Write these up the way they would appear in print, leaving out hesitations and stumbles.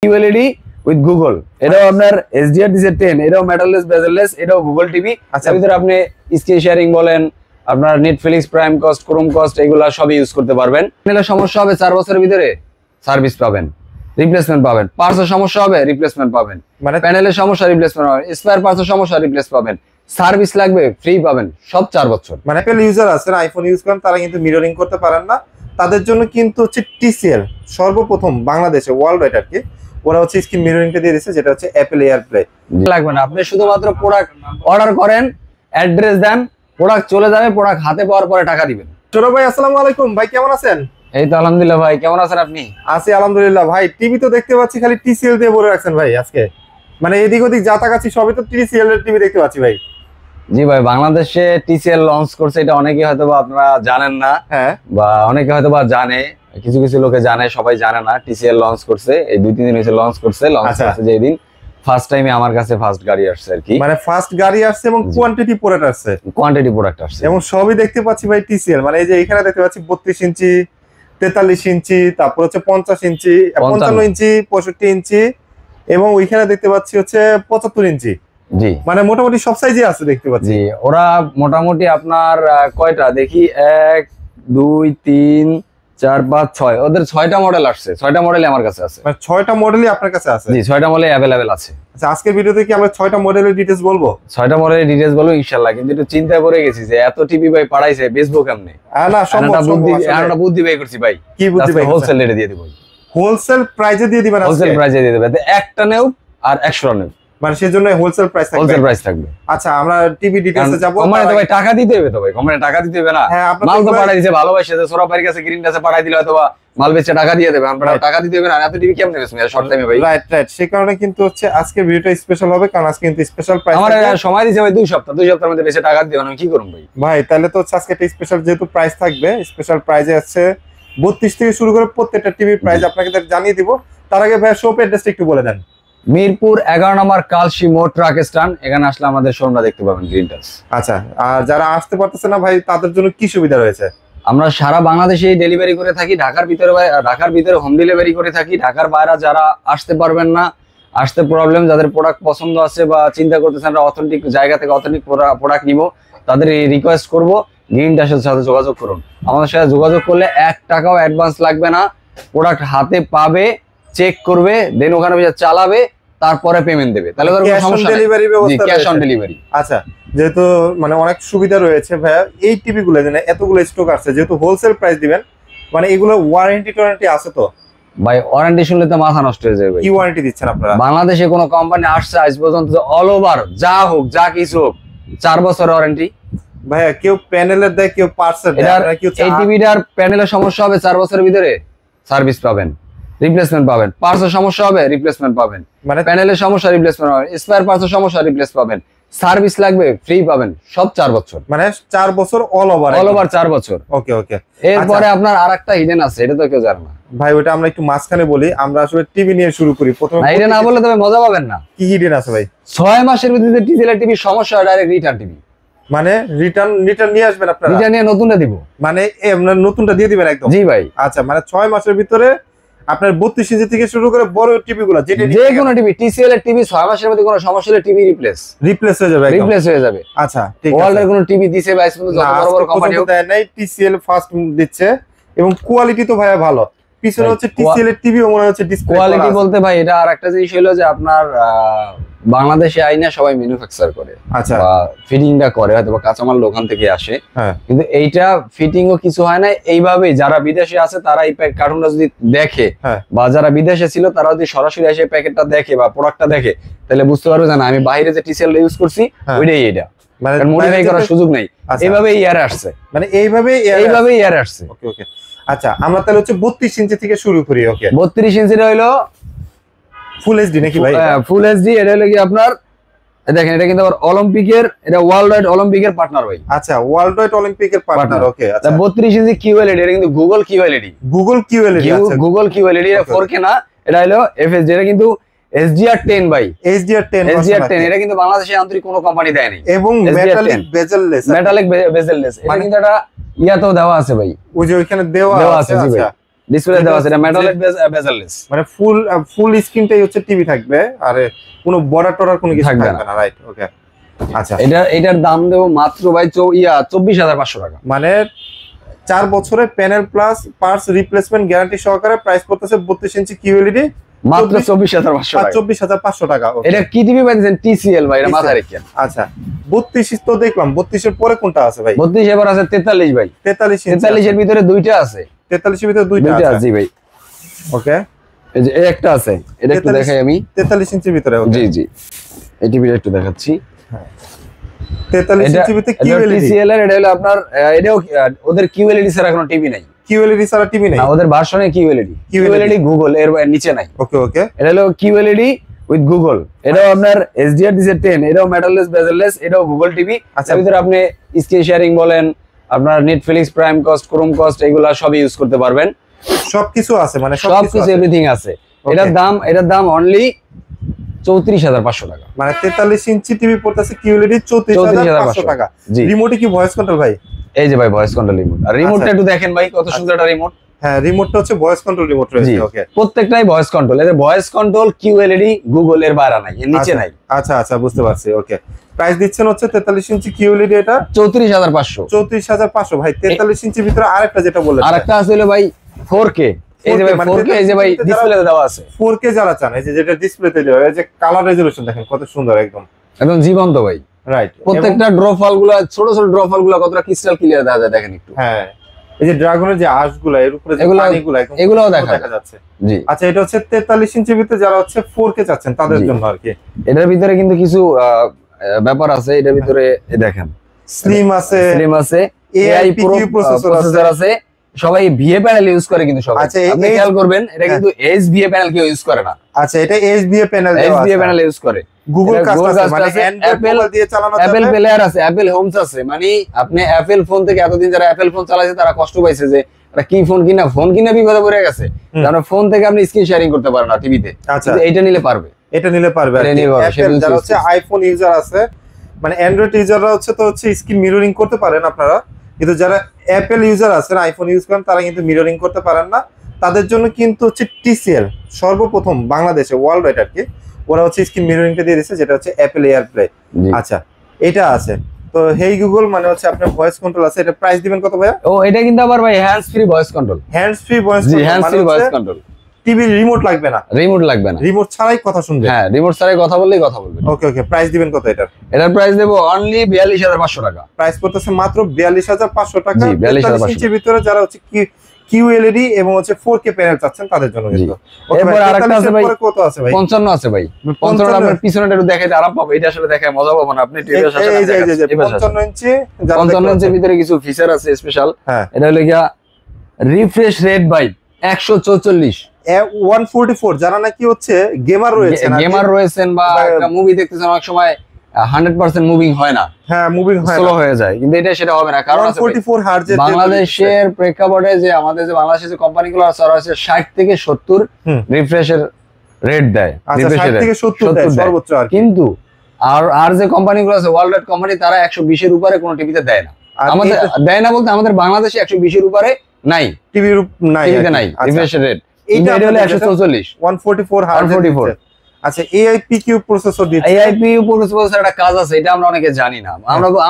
QLED with Google. এটাও আপনার SDR দিছে 10, এটাও মেটাললেস বেজেললেস, এটাও গুগল টিভি। আচ্ছা, ভিতরে আপনি স্ক্রিন শেয়ারিং বলেন, আপনার Netflix, prime cost, Chrome cost এগুলা সবই ইউজ করতে পারবেন। প্যানেলের সমস্যা হবে 4 বছরের ভিতরে সার্ভিস পাবেন, রিপ্লেসমেন্ট পাবেন। পার্টসের সমস্যা হবে রিপ্লেসমেন্ট পাবেন, মানে প্যানেলের সমস্যা রিপ্লেসমেন্ট পাবেন, স্পেয়ার পার্টসের সমস্যা রিপ্লেস পাবেন, সার্ভিস লাগবে ফ্রি পাবেন, সব 4 বছর। মানে অ্যাপল ইউজার আছেন, আইফোন ইউজ করেন, তারা কিন্তু মিররিং করতে পারেন না। তাদের জন্য কিন্তু হচ্ছে TCL সর্বপ্রথম বাংলাদেশে ওয়ার্ল্ড ওয়াইড আর কি ওরা হচ্ছে স্ক্রিন মিররিংটা দিয়ে দিয়েছে, যেটা হচ্ছে অ্যাপল এয়ারপ্লে। লাগবে না, আপনি শুধুমাত্র প্রোডাক্ট অর্ডার করেন, অ্যাড্রেস দেন, প্রোডাক্ট চলে যাবে, প্রোডাক্ট হাতে পাওয়ার পরে টাকা দিবেন। ছোট ভাই আসসালামু আলাইকুম, ভাই কেমন আছেন? এই তো আলহামদুলিল্লাহ। ভাই কেমন আছেন আপনি? আছি আলহামদুলিল্লাহ। ভাই টিভি তো দেখতে পাচ্ছি খালি TCL দিয়ে ভরে রাখছেন ভাই আজকে, মানে এদিক ওদিক যা তাকাচ্ছি সবই তো TCL এর টিভি দেখতে পাচ্ছি ভাই। জি ভাই, বাংলাদেশে TCL লঞ্চ করছে, এটা অনেকে হয়তো বা আপনারা জানেন না, হ্যাঁ, বা অনেকে হয়তো বা জানে, কিছু কিছু লোকে জানে, সবাই জানে না। TCL লঞ্চ করছে, এই 2-3 দিন হয়েছে লঞ্চ করছে। লঞ্চ করছে যেই দিন ফার্স্ট টাইমে আমার কাছে ফার্স্ট গাড়ি আসছে আর কি, মানে ফার্স্ট গাড়ি আসছে এবং কোয়ান্টিটি প্রোডাক্ট আসছে, কোয়ান্টিটি প্রোডাক্ট আসছে এবং সবই দেখতে পাচ্ছি ভাই TCL। মানে এই যে এখানে দেখতে পাচ্ছি 32 ইঞ্চি, 43 ইঞ্চি, তারপর হচ্ছে 50 ইঞ্চি, 55 ইঞ্চি, 65 ইঞ্চি, এবং ওইখানে দেখতে পাচ্ছি হচ্ছে 75 ইঞ্চি। জি, মানে মোটামুটি সব সাইজে আছে দেখতে পাচ্ছি। জি, ওরা মোটামুটি আপনার কয়টা দেখি, 1 2 3 4 5 6, ওদের 6টা মডেল আসছে। 6টা মডেলই আমার কাছে আছে। মানে 6টা মডেলই আপনার কাছে আছে? জি, 6টা মডেল अवेलेबल আছে। আচ্ছা, আজকের ভিডিওতে কি আমরা 6টা মডেলের ডিটেইলস বলবো? 6টা মডেলের ডিটেইলস বলবো ইনশাআল্লাহ, কিন্তু একটু চিন্তা করে গেছি যে এত টিভি ভাই পাঠাইছে, বেচবো কেমনে? না, সম্ভব। একটা বুদ্ধি বের করছি ভাই। কি বুদ্ধি ভাই? হোলসেল রেটে দিয়ে দেব। হোলসেল প্রাইসে দিয়ে দিবেন? হোলসেল প্রাইসে দিয়ে দেব, একটা নেও আর 100টা নেও, মানে সেজন্য হোলসেল প্রাইস থাকবে। হোলসেল প্রাইস থাকবে। আচ্ছা, আমরা টিভি ডিটেইলসে যাব। কোম্পানি তো ভাই টাকা দিতে হবে, তো ভাই কোম্পানি টাকা দিতে হবে না? মাল তো পাঠাই দিয়েছে, ভালোবাসে যে সোরাপাইর কাছে, গ্রিন কাছে পাঠাই দিলে হয়তো মাল বেচে টাকা দিয়ে দেবে। আমরা টাকা দিতে হবে না, এত টিভি কেমনে বেচবে শর্ট টাইমে ভাই? রাইট, সেই কারণে কিন্তু হচ্ছে আজকের ভিডিওটা স্পেশাল হবে, কারণ আজকে কিন্তু স্পেশাল প্রাইস। আমার সময় দিয়েছে ভাই 2 সপ্তাহ, 2 সপ্তাহের মধ্যে বেচে টাকা দিতে হবে, আমি কি করব ভাই? ভাই তাহলে তো হচ্ছে আজকে একটা স্পেশাল যেহেতু প্রাইস থাকবে, স্পেশাল প্রাইসে আছে 32 থেকে শুরু করে প্রত্যেকটা টিভির প্রাইস আপনাকে জানিয়ে দিব। তার আগে ভাই শপ অ্যাড্রেসটা একটু বলে দেন। মিরপুর 11 নম্বর কালশি মোড় ট্রাক স্ট্যান্ড, এখানে আসলে আমাদের শোরুমটা দেখতে পাবেন, গ্রিন টাচ। আচ্ছা, আর যারা আসতে পারতেছে না ভাই, তাদের জন্য কি সুবিধা রয়েছে? আমরা সারা বাংলাদেশে ডেলিভারি করে থাকি, ঢাকার ভিতরে হোম ডেলিভারি করে থাকি। ঢাকার বাইরে যারা আসতে পারবেন না, আসতে প্রবলেম, যাদের প্রোডাক্ট পছন্দ আছে বা চিন্তা করতেছেন অথেন্টিক জায়গা থেকে অথেন্টিক প্রোডাক্ট নিব, তাদের রিকোয়েস্ট করব গ্রিন টাচের সাথে যোগাযোগ করুন। আমাদের সাথে যোগাযোগ করলে 1 টাকাও অ্যাডভান্স লাগবে না, প্রোডাক্ট হাতে পাবে, চেক করবে, দেন ওখানে চালাবে, তারপরে পেমেন্ট দেবে। তাহলে ক্যাশ অন ডেলিভারি ব্যবস্থা? Cash on delivery. আচ্ছা, যেহেতু মানে অনেক সুবিধা রয়েছে ভাইয়া, এই টিভি গুলো যেন এতগুলো স্টক আছে, যেহেতু হোলসেল প্রাইস দিবেন, মানে এগুলো ওয়ারেন্টি আছে তো? ভাই ওয়ারেন্টি শুনলে তো মাথা নষ্ট হয়ে যাবে। কি ওয়ারেন্টি দিচ্ছেন আপনারা? বাংলাদেশে কোনো কোম্পানি আসছে আজ পর্যন্ত অল ওভার যা হোক, যা কিছু হোক, 4 বছর ওয়ারেন্টি। ভাইয়া কেউ প্যানেলের দেয়, কেউ পার্টসের দেয়, আপনারা কি এই টিভিটার প্যানেলের সমস্যা হবে 4 বছরের ভিতরে সার্ভিস পাবেন, রিপ্লেসমেন্ট পাবেন। পার্টসের সমস্যা হবে, রিপ্লেসমেন্ট পাবেন, মানে প্যানেলের সমস্যা, রিপ্লেসমেন্ট পাবেন, স্পেয়ার পার্টসের সমস্যা, রিপ্লেস পাবেন, সার্ভিস লাগবে ফ্রি পাবেন, সব 4 বছর। মানে 4 বছর অল ওভার? 4 বছর। ওকে। এরপরে আপনার আরেকটা হিডেন আছে, এটা তো কেউ জানে না ভাই। ওটা আমরা একটু মাঝখানে বলি, আমরা আসলে টিভি নিয়ে শুরু করি প্রথমে। এটা না বললে তবে মজা পাবেন না। কি হিডেন আছে ভাই? 6 মাসের ভিতরে TCL টিভি সমস্যা, ডাইরেক্ট রিটার্ন টিভি, মানে রিটার্ন নিয়ে আসবেন আপনারা? রিটার্ন নিয়ে নতুনটা দিব, মানে নতুনটা দিয়ে দিবেন একদম? জি ভাই। আচ্ছা, মানে 6 মাসের ভিতরে আপনার 32 ইঞ্চি থেকে শুরু করে বড় টিভি গুলো, যে কোনো টিভি, TCL এর টিভি 6 মাসের মধ্যে কোনো সমস্যা হলে টিভি রিপ্লেস হয়ে যাবে। আচ্ছা, ঠিক আছে। ওয়ার্ল্ডের কোনো টিভি দিছে ভাই, যত বড় বড় কোম্পানি দেয় নাই, TCL ফার্স্ট দিচ্ছে, এবং কোয়ালিটি তো ভাইয়া ভালো। পিছনে হচ্ছে TCL এর টিভি, মনে হচ্ছে ডিসপ্লে কোয়ালিটি বলতে ভাই, এটা আরেকটা জিনিস হলো যে আপনার বাংলাদেশে আইনা সবাই ম্যানুফ্যাকচার করে, আচ্ছা, বা ফিটিংটা করে, হয়তো বা কাঁচামাল দোকান থেকে আসে, কিন্তু এইটা ফিটিংও কিছু হয় না। এইভাবেই যারা বিদেশে আছে তারা এই কার্টুনটা যদি দেখে, বা যারা বিদেশে ছিল তারা যদি সরাসরি এসে প্যাকেটটা দেখে বা প্রোডাক্টটা দেখে, তাহলে বুঝতে পারবে যে না, আমি বাইরে যে TCL ইউজ করছি ওইটাই এটা, মানে মডিফাই করার সুযোগ নেই। এইভাবেই ইয়ারে আসছে, মানে এইভাবেই ইয়ারে আসছে। ওকে। আচ্ছা, আমরা তাহলে হচ্ছে 32 ইঞ্চি থেকে শুরু করি। ওকে, 32 ইঞ্চিটা হইলো ফুল এইচডি নাকি ভাই? Full HD. এটা হলো কি আপনার, দেখেন এটা কিন্তু আবার অলিম্পিকের, এটা ওয়ার্ল্ড ওয়াইড অলিম্পিকের পার্টনার ভাই। আচ্ছা, ওয়ার্ল্ড ওয়াইড অলিম্পিকের পার্টনার। ওকে, আচ্ছা। 32 ইঞ্চি QLED, এটা কিন্তু গুগল QLED। আচ্ছা, গুগল QLED, এটা 4K না, এটা হলো FHD, এটা কিন্তু SDR10 ভাই। SDR10, এটা কিন্তু বাংলাদেশে আন্তরিক কোনো কোম্পানি দেয় নাই, এবং মেটালিক বেজেললেস। এটা কিন্তু একটা ইয়াতেও দেওয়া আছে ভাই, ওই যে ওইখানে দেওয়া আছে। আচ্ছা, ডিসপ্লে দেওয়া আছে, এটা মেটালের বেজেললেস, মানে ফুল স্ক্রিনটাই হচ্ছে টিভি থাকবে, আর কোনো বর্ডার টর্ডার কোনো কিছু থাকবে থাকবে না, রাইট? ওকে, আচ্ছা। এটার দাম দেবো মাত্র ভাই 24,500 টাকা। মানে 4 বছরের panel plus parts replacement guarantee সহকারে, প্রাইস পড়তেছে 32 ইঞ্চি কিউএলইডি, মাত্র 24,500 টাকা। 24,500 টাকা। এটা কি টিভি পাইছেন? টিসিএল ভাই, এটা মাথায় রাখেন। আচ্ছা, 32 তো দেখলাম, 32 এর পরে কোনটা আছে ভাই? 32 এবার আছে 43 ভাই। 43 এর ভিতরে দুইটা আছে। 43 এর ভিতরে দুইটা আছে জি ভাই। ওকে, এই যে একটা আছে, এটা একটু দেখাই আমি। 43 ইঞ্চির ভিতরে, জি জি, এই টিভিটা একটু দেখাচ্ছি। 43 ইঞ্চির ভিতরে কিউএলইডি টিসিএল এর, এটা হলো আপনার, এটাও ওদের কিউএলইডি ছাড়া কোনো টিভি নাই। কিউএলইডি ছাড়া টিভি নাই না, ওদের ভার্সনে কিউএলইডি গুগল এর নিচে নাই। ওকে ওকে, এটা হলো কিউএলইডি উইথ গুগল। এটাও আপনার এসডিআর দিছে 10, এটাও মেটাললেস বেজেললেস, এটাও গুগল টিভি। আচ্ছা, এর ভিতরে আপনি স্ক্রিন শেয়ারিং বলেন, আপনার Netflix, prime cost, Chrome cost, এগুলা সব ইউজ করতে পারবেন। সবকিছু আছে, মানে সবকিছু এভরিথিং আছে। এটার দাম অনলি 34,500 টাকা। মানে 43 ইঞ্চি টিভি পড়তেছে কিউএলইডি 34,500 টাকা। রিমোটে কি ভয়েস কন্ট্রোল ভাই? এই যে ভাই ভয়েস কন্ট্রোল রিমোট। আর রিমোটটা একটু দেখেন ভাই, কত সুন্দর একটা রিমোট। হ্যাঁ, রিমোটটা হচ্ছে ভয়েস কন্ট্রোল রিমোট রয়েছে। ওকে, প্রত্যেকটাই ভয়েস কন্ট্রোল। এর ভয়েস কন্ট্রোল কিউএলইডি গুগল এর বাইরে নাই, এর নিচে নাই। আচ্ছা আচ্ছা, বুঝতে পারছি। ওকে, প্রাইস দিচ্ছেন হচ্ছে 43 ইঞ্চি কিউএলইডি, এটা 34,500। 34,500 ভাই। 43 ইঞ্চির ভিতরে আরেকটা যেটা বললেন, আরেকটা আছে হলো ভাই 4K। এই যে ভাই 4K, এই যে ভাই ডিসপ্লেতে দেওয়া আছে। 4K যারা চান, এই যে যেটা ডিসপ্লেতে দেওয়া, এই যে কালার রেজোলিউশন দেখেন কত সুন্দর, একদম জীবন্ত ভাই। রাইট, প্রত্যেকটা ড্রফল গুলা, ছোট ছোট ড্রফল গুলা কতটা ক্রিস্টাল ক্লিয়ার দেখা যায়, দেখেন একটু। হ্যাঁ, এই যে ড্রাগনের যে আঁশগুলো, এর উপরে যে পানিগুলো, এগুলোও দেখা যাচ্ছে। জি, আচ্ছা, এটা হচ্ছে 43 ইঞ্চির ভিতরে যারা হচ্ছে 4K চাচ্ছেন তাদের জন্য আর কি। এটার ভিতরে কিন্তু কিছু ব্যাপার আছে। এটার ভিতরে দেখেন স্লিম আছে, এআই প্রসেসর আছে। সবাই ভিএ প্যানেল ইউজ করে কিন্তু সবাই। আচ্ছা, আপনি খেয়াল করবেন, এটা কিন্তু এসভিএ প্যানেল কেউ ইউজ করে না। আচ্ছা, এটা এসভিএ প্যানেল দেওয়া আছে, এসভিএ প্যানেল ইউজ করে। গুগল কাস্ট আছে, মানে অ্যান্ড্রয়েড মোবাইল দিয়ে চালানো যাবে, অ্যাপল প্লেয়ার আছে, অ্যাপল হোমস আছে। মানে আপনি অ্যাপল ফোন থেকে, এতদিন যারা অ্যাপল ফোন চালাইছে তারা কষ্ট পাইছে যে এটা কি ফোন কিনা, ফোন কিনা বিপদে পড়ে গেছে। কারণ ফোন থেকে আপনি স্ক্রিন শেয়ারিং করতে পারেন না টিভিতে। আচ্ছা, এইটা নিলে পারবে, এটা নিলে পারবে। যারা হচ্ছে আইফোন ইউজার আছে, মানে অ্যান্ড্রয়েড ইউজাররা হচ্ছে তো হচ্ছে স্ক্রিন মিররিং করতে পারেন আপনারা, কিন্তু যারা অ্যাপল ইউজার আছেন, আইফোন ইউজ করেন, তারা কিন্তু মিররিং করতে পারেন না। তাদের জন্য কিন্তু হচ্ছে টিসিএল সর্বপ্রথম বাংলাদেশে, ওয়ার্ল্ড ওয়াইড আর কি, ওরা হচ্ছে স্ক্রিন মিররিংটা দিয়ে দিচ্ছে, যেটা হচ্ছে অ্যাপল এয়ারপ্লে। আচ্ছা, এটা আছে তো হেই গুগল, মানে হচ্ছে আপনার ভয়েস কন্ট্রোল আছে। এটা প্রাইস দিবেন কত ভাইয়া? ও, এটা কিন্তু আবার ভাই hands free voice control. Hands free voice control, hands free voice control. TV remote লাগবে না, রিমোট লাগবে না, রিমোট ছাড়াই কথা শুনবে। হ্যাঁ, রিমোট ছাড়াই কথা বললেই কথা বলবে। ওকে ওকে, প্রাইস দিবেন কত এটার? এটার প্রাইস দেব অনলি 42,500 টাকা। প্রাইস পড়তেছে মাত্র 42,500 টাকা। 42,500 ইঞ্চির ভিতরে যারা হচ্ছে কিউএলইডি এবং হচ্ছে 4K প্যানেল চাচ্ছেন তাদের জন্য কিন্তু। এরপর আরেকটা আছে ভাই, কত আছে ভাই? 55 আছে ভাই। 55 আপনার পিছনেটা একটু দেখাইতে আরাম পাবো, এটা আসলে দেখায় মজা পাবো না আপনি। টিভির সাথে 55 ইঞ্চি, 55 ইঞ্চির ভিতরে কিছু ফিচার আছে স্পেশাল। এটা হলো গিয়া রিফ্রেশ রেট বাই 144, 144। যারা নাকি হচ্ছে গেমার রয়েছেন বা একটা মুভি দেখতেছেন, অনেক সময় 100% মুভিং হয় না, হ্যাঁ মুভিং হয়, স্লো হয়ে যায়, কিন্তু এটা সেটা হবে না। কারণ 144 হার্জ এর বাংলাদেশের প্রেক্ষাপটে যে আমাদের যে বাংলাদেশের যে কোম্পানিগুলো আছে, ওরা হচ্ছে 60 থেকে 70 রিফ্রেশের রেট দেয়। আচ্ছা, 60 থেকে 70 দেয় সর্বোচ্চ আর। কিন্তু আর যে কোম্পানিগুলো আছে, ওয়ার্ল্ড ওয়াইড কোম্পানি, তারা 120 এর উপরে কোনো টিভিতে দেয় না। আমাদের দেয় না বলতে আমাদের বাংলাদেশে 120 এর উপরে নাই, টিভিতে নাই রিফ্রেশের রেট। এটা হলো 144, 144 হার্জ। আচ্ছা, AIPQ প্রসেসর দিচ্ছে। AIPQ প্রসেসর একটা কাজ আছে, এটা আমরা অনেকে জানি না।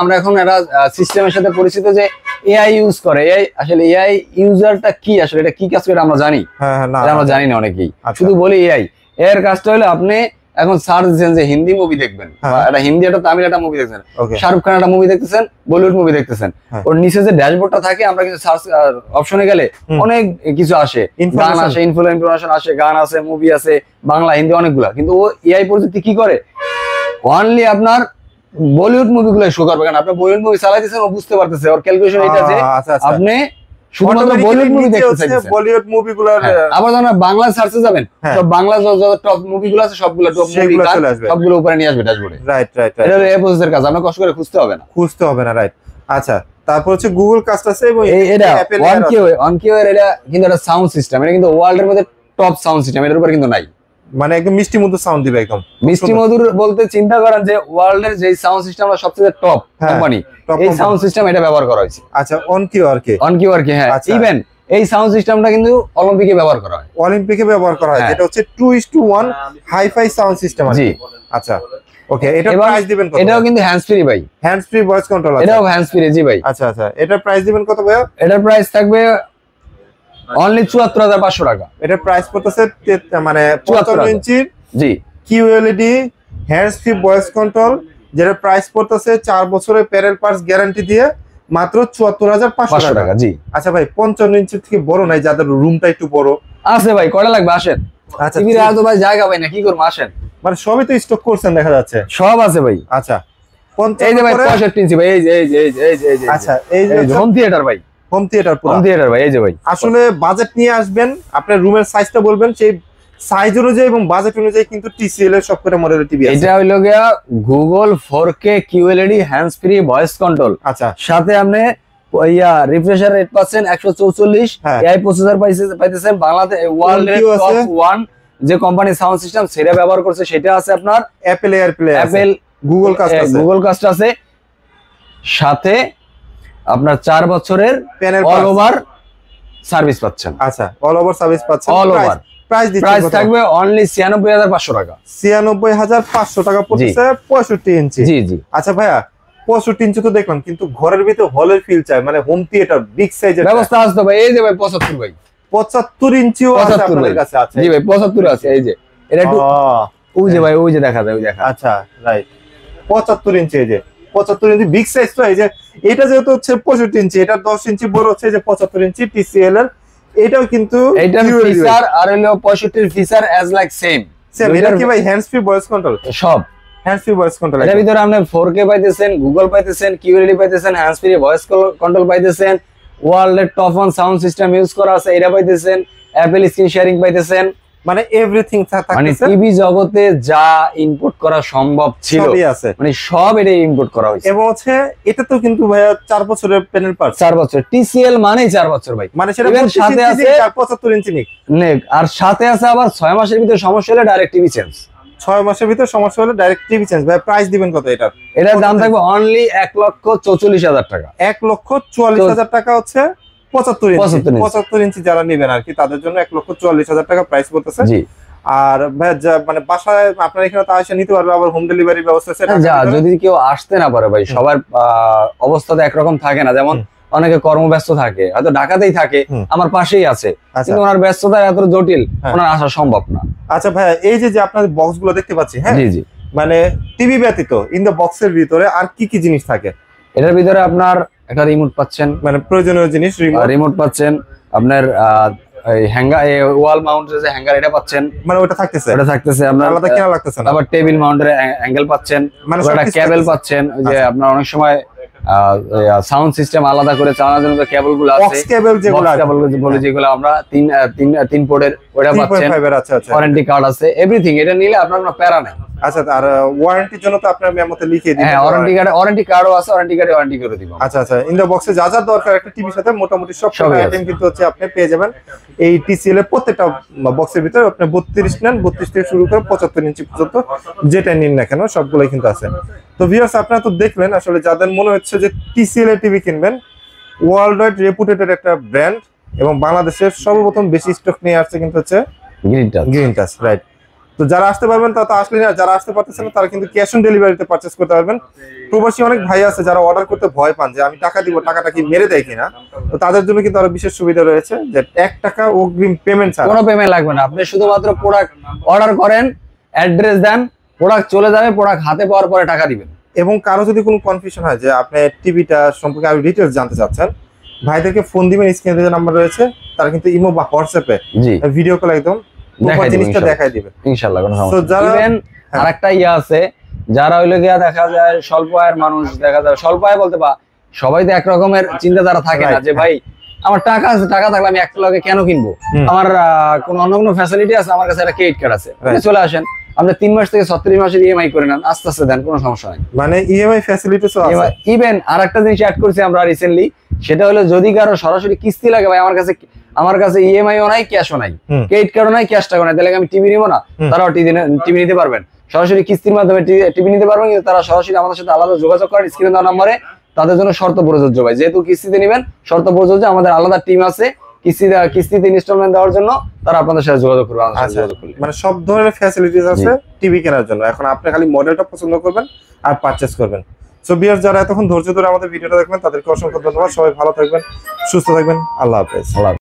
আমরা এখন একটা সিস্টেমের সাথে পরিচিত যে AI ইউজ করে। AI আসলে AI ইউজারটা কি, আসলে এটা কি কাজ করে আমরা জানি? হ্যাঁ, আমরা জানি না অনেকেই, শুধু বলি AI। এর কাজটা হলো আপনি এখন সার্চ দিচ্ছেন যে হিন্দি মুভি দেখবেন, একটা হিন্দি একটা তামিল একটা মুভি দেখছেন, শাহরুখ খান একটা মুভি দেখতেছেন, বলিউড মুভি দেখতেছেন, ওর নিচে যে ড্যাশবোর্ডটা থাকে, আমরা কিন্তু সার্চ অপশনে গেলে অনেক কিছু আসে, গান আসে, ইনফরমেশন আসে, গান আছে, মুভি আছে, বাংলা হিন্দি অনেকগুলা। কিন্তু ও এআই প্রযুক্তি কি করে, অনলি আপনার বলিউড মুভিগুলো শো করবে। কারণ আপনি বলিউড মুভি চালাইতেছেন, ও বুঝতে পারতেছে, ওর ক্যালকুলেশন এটা যে আপনি শুধুমাত্র বলিউড মুভি দেখতেছেন, বলিউড মুভিগুলো। আবার যখন বাংলা সার্চে যাবেন, সব বাংলা যত টপ মুভিগুলো আছে সবগুলো টপ মুভি সবগুলো উপরে নিয়ে আসবে ড্যাশবোর্ডে। রাইট রাইট, এটা এই প্রসেসের কাজ, আমরা কষ্ট করে খুঁজতে হবে না। রাইট। আচ্ছা, তারপর হচ্ছে গুগল কাস্ট আছে এবং এটা OneQA এর এটা কিন্তু একটা সাউন্ড সিস্টেম, এটা কিন্তু ওয়ার্ল্ডের মধ্যে টপ সাউন্ড সিস্টেম, এর উপরে কিন্তু নাই। মানে একদম মিষ্টি মধুর সাউন্ড দিবে, একদম মিষ্টি মধুর বলতে চিন্তা করেন যে ওয়ার্ল্ডের যে সাউন্ড সিস্টেমটা সবচেয়ে টপ কোম্পানি, এই সাউন্ড সিস্টেম এটা ব্যবহার করা হয়েছে। আচ্ছা, OneQA হ্যাঁ, ইভেন এই সাউন্ড সিস্টেমটা কিন্তু অলিম্পিকে ব্যবহার করা হয়। অলিম্পিকে ব্যবহার করা হয়, যেটা হচ্ছে 2:1 হাই-ফাই সাউন্ড সিস্টেম। জি আচ্ছা ওকে, এটার প্রাইস দিবেন কত? এটাও কিন্তু হ্যান্ডস ফ্রি ভাই, হ্যান্ডস ফ্রি ভয়েস কন্ট্রোল আছে, এটাও হ্যান্ডস ফ্রি। জি ভাই। আচ্ছা আচ্ছা, এটার প্রাইস দিবেন কত ভাইয়া? এটার প্রাইস থাকবে অনলি 74,500 টাকা। এটার প্রাইস পড়তেছে মানে 55 ইঞ্চির জি QLED hands free voice control, যেটার প্রাইস পড়তেছে 4 বছরের প্যারেল পার্টস গ্যারান্টি দিয়ে মাত্র 74,500 টাকা। জি আচ্ছা ভাই, 55 ইঞ্চির থেকে বড় নাই, যাদের রুমটা একটু বড় আছে ভাই, কয়টা লাগবে আসেন। আচ্ছা টিভির আর তো ভাই জায়গা ভাই না, কি করব আসেন। মানে সবই তো স্টক করছেন দেখা যাচ্ছে, সব আছে ভাই। আচ্ছা এই যে ভাই 65 ইঞ্চি ভাই, এই যে এই যে এই যে এই যে আচ্ছা এই যে হোম থিয়েটার ভাই, হোম থিয়েটার পুরো হোম থিয়েটার ভাই। এই যে ভাই আসলে বাজেট নিয়ে আসবেন, আপনার রুমের সাইজটা বলবেন, সেই সাইজ অনুযায়ী এবং বাজেট অনুযায়ী কিন্তু TCL এর সবকটা মডেলের টিভি আছে। এটা হইলো গিয়া Google 4K QLED hands free voice control, আচ্ছা সাথে আপনি রিফ্রেশার রেট পাচ্ছেন 144, হ্যাঁ। এআই প্রসেসর পাইতেছেন। বাংলাদেশ ওয়ার্ল্ডের Q আছে। টপ 1 যে কোম্পানি সাউন্ড সিস্টেম সেটা ব্যবহার করছে, সেটা আছে আপনার অ্যাপল এয়ারপ্লে আছে, অ্যাপেল গুগল কাস্ট আছে, গুগল কাস্ট আছে, সাথে আপনার 4 বছরের প্যানেল অল ওভার সার্ভিস পাচ্ছেন। আচ্ছা অল ওভার সার্ভিস পাচ্ছেন। অল ওভার প্রাইস দিচ্ছেন প্রাইস কত? থাকবে অনলি 96,500 টাকা। 96,500 টাকা পড়ছে 65 ইঞ্চি। জি জি আচ্ছা ভাইয়া, 65 ইঞ্চি তো দেখলাম, কিন্তু ঘরের ভিতরে হলের ফিল চাই, মানে হোম থিয়েটার বিগ সাইজের ব্যবস্থা আছে তো ভাই। এই যে ভাই 75 ভাই, 75 ইঞ্চিও আছে 75 আপনাদের ভাই। কাছে? আছে জি ভাই 75 আছে। এই যে এটা একটু ওই যে ভাই, ওই যে দেখা যায়, ওই দেখা। আচ্ছা রাইট, 75 ইঞ্চি, এই যে 75 ইঞ্চি বিগ সাইজ তো। এই যে এটা যেহেতু হচ্ছে 65 ইঞ্চি, এটা 10 ইঞ্চি বড় হচ্ছে, যে 75 ইঞ্চি TCL এর, এটাও কিন্তু এইটার ফিচার আর হলো 65 এর ফিচার অ্যাজ লাইক সেম। এটা কি ভাই হ্যান্ডস ফ্রি ভয়েস কন্ট্রোল? সব হ্যান্ডস ফ্রি ভয়েস কন্ট্রোল। এর ভিতরে আপনি 4K পাইতেছেন, গুগল পাইতেছেন, QLED পাইতেছেন, হ্যান্ডস ফ্রি ভয়েস কন্ট্রোল পাইতেছেন, ওয়ার্ল্ডের টপ 1 সাউন্ড সিস্টেম ইউজ করা আছে এটা পাইতেছেন, অ্যাপল স্ক্রিন শেয়ারিং পাইতেছেন। মানে এভরিথিং মানে থাকতেছে, টিভি জগতে যা ইনপুট করা সম্ভব ছিল সবই আছে, মানে সব এটা ইনপুট করা হয়েছে। এবং হচ্ছে এটা তো কিন্তু ভাইয়া 4 বছরের প্যানেল পার্টস। 4 বছর TCL মানেই 4 বছর ভাই। মানে সেটা Even 25 সাথে ইঞ্চি আছে 75 ইঞ্চি নিক, আর সাথে আছে আবার 6 মাসের ভিতরে সমস্যা হলে ডাইরেক্ট টিভি চেঞ্জ। 6 মাসের ভিতর সমস্যা হলে ডাইরেক্ট টিভি চেঞ্জ। ভাই প্রাইস দিবেন কত এটার? এটার দাম থাকবে অনলি 1,44,000 টাকা। 1,44,000 টাকা হচ্ছে 75 ইঞ্চি। 75 ইঞ্চি। 75 ইঞ্চি যারা নেবেন আর কি, তাদের জন্য 1,44,000 টাকা প্রাইস বলতেছে। জি আর ভাই মানে বাসায় আপনার এখানে তো এসে নিতে পারবে, আবার হোম ডেলিভারি ব্যবস্থা আছে। যা যদি কেউ আসতে না পারে ভাই, সবার অবস্থা তো একরকম থাকে না। যেমন অনেকে কর্মব্যস্ত থাকে, হয়তো ঢাকাতেই থাকে, আমার পাশেই আছে, কিন্তু ওনার ব্যস্ততা এত জটিল, ওনার আসা সম্ভব না। আচ্ছা ভাই, এই যে আপনাদের বক্স গুলো দেখতে পাচ্ছি, হ্যাঁ জি জি, মানে টিভি ব্যতীত ইন দ্য বক্সের ভিতরে আর কি কি জিনিস থাকে? এটার ভিতরে আপনার একটা রিমোট পাচ্ছেন, মানে প্রয়োজনীয় জিনিস রিমোট পাচ্ছেন, আপনার হ্যাঙ্গার, ওয়াল মাউন্টের যে হ্যাঙ্গার এটা পাচ্ছেন, মানে ওটা থাকতেছে, ওটা থাকতেছে আপনার, আলাদা কেনা লাগতেছে না। আবার টেবিল মাউন্টের অ্যাঙ্গেল পাচ্ছেন, মানে একটা কেবল পাচ্ছেন, ওই যে আপনার অনেক সময় সাউন্ড সিস্টেম আলাদা করে চালানোর জন্য কেবল গুলো আছে, বক্স কেবল যেগুলো আমরা তিন পোর্টের ওটা পাচ্ছেন, আচ্ছা আচ্ছা, ওয়ারেন্টি কার্ড আছে, এভরিথিং। এটা নিলে আপনার কোনো প্যারা নাই। আচ্ছা, আর ওয়ারেন্টির জন্য তো আপনার মেমোতে লিখে দিবেন। হ্যাঁ, ওয়ারেন্টি কার্ডও আছে, ওয়ারেন্টি কার্ডে ওয়ারেন্টি করে দিব। আচ্ছা আচ্ছা, ইন দ্য বক্সে যা যা দরকার একটা টিভির সাথে মোটামুটি সব আইটেম কিন্তু হচ্ছে আপনি পেয়ে যাবেন এই TCL এর প্রত্যেকটা বক্সের ভিতরে। আপনি 32 নেন, 32 থেকে শুরু করে 75 ইঞ্চি পর্যন্ত যেটা নিন না কেন সবগুলোই কিন্তু আছে। তো ভিউয়ার্স, আপনারা তো দেখলেন, আসলে যাদের মনে হচ্ছে যে TCL এর টিভি কিনবেন, ওয়ার্ল্ড ওয়াইড রেপুটেড একটা ব্র্যান্ড, এবং বাংলাদেশের সর্বপ্রথম বেশি স্টক নিয়ে আসছে কিন্তু হচ্ছে গ্রিন টাচ, রাইট। তো যারা আসতে পারবেন তারা তো আসলেন, আর যারা আসতে পারতেছেন না তারা কিন্তু ক্যাশ অন ডেলিভারিতে পারচেজ করতে পারবেন। প্রবাসী অনেক ভাই আছে যারা অর্ডার করতে ভয় পান যে আমি টাকা দিব, টাকাটা কি মেরে দেয় কিনা, তো তাদের জন্য কিন্তু আরো বিশেষ সুবিধা রয়েছে যে 1 টাকা অগ্রিম পেমেন্ট ছাড়া, কোনো পেমেন্ট লাগবে না। আপনি শুধুমাত্র প্রোডাক্ট অর্ডার করেন, অ্যাড্রেস দেন, প্রোডাক্ট চলে যাবে, প্রোডাক্ট হাতে পাওয়ার পরে টাকা দিবেন। এবং কারো যদি কোনো কনফিউশন হয় যে আপনি টিভিটা সম্পর্কে আরো ডিটেইলস জানতে চাচ্ছেন, ভাইদেরকে ফোন দিবেন, স্ক্রিনে যে নাম্বার রয়েছে, তারা কিন্তু ইমো বা হোয়াটসঅ্যাপে ভিডিও কল একদম জিনিসটা দেখাই দিবে ইনশাআল্লাহ, কোনো সমস্যা তো যারা ইভেন আরেকটা ইয়া আছে, যারা হইলো গিয়া দেখা যায় স্বল্প আয়ের মানুষ, দেখা যায় স্বল্প আয় বলতে বা সবাই তো এক রকমের চিন্তাধারা থাকে না, যে ভাই আমার টাকা আছে, টাকা থাকলে আমি একটা লগে কেন কিনবো, আমার কোন অন্য কোনো ফ্যাসিলিটি আছে, আমার কাছে একটা ক্রেডিট কার্ড আছে, চলে আসেন, আপনি 3 মাস থেকে 36 মাসের ইএমআই করে নেন, আস্তে আস্তে দেন, কোনো সমস্যা নাই। মানে ইএমআই ফ্যাসিলিটিস আছে। ইভেন আরেকটা জিনিস অ্যাড করছি আমরা রিসেন্টলি, সেটা হলো যদি কারো সরাসরি কিস্তি লাগে, ভাই আমার কাছে ইএমআইও নাই, ক্যাশও নাই, ক্রেডিট কার্ডও নাই, ক্যাশ টাকা নাই, তাহলে আমি টিভি নিব না, তারাও টিভি নিতে পারবেন, সরাসরি কিস্তির মাধ্যমে টিভি নিতে পারবেন। কিন্তু তারা সরাসরি আমাদের সাথে আলাদা যোগাযোগ করেন স্ক্রিনে দেওয়া নম্বরে, তাদের জন্য শর্ত প্রযোজ্য ভাই, যেহেতু কিস্তিতে নেবেন শর্ত প্রযোজ্য। আমাদের আলাদা টিম আছে, কিস্তিতে ইনস্টলমেন্ট দেওয়ার জন্য তারা আপনাদের সাথে যোগাযোগ করবে, আমাদের সাথে আচ্ছা, যোগাযোগ করলে। মানে সব ধরনের ফ্যাসিলিটিস আছে টিভি কেনার জন্য। এখন আপনি খালি মডেলটা পছন্দ করবেন আর পারচেজ করবেন। সো ভিউয়ার্স, যারা এতক্ষণ ধৈর্য ধরে আমাদের ভিডিওটা দেখবেন তাদেরকে অসংখ্য ধন্যবাদ। সবাই ভালো থাকবেন, সুস্থ থাকবেন, আল্লাহ হাফেজ। আল্লাহ হাফেজ।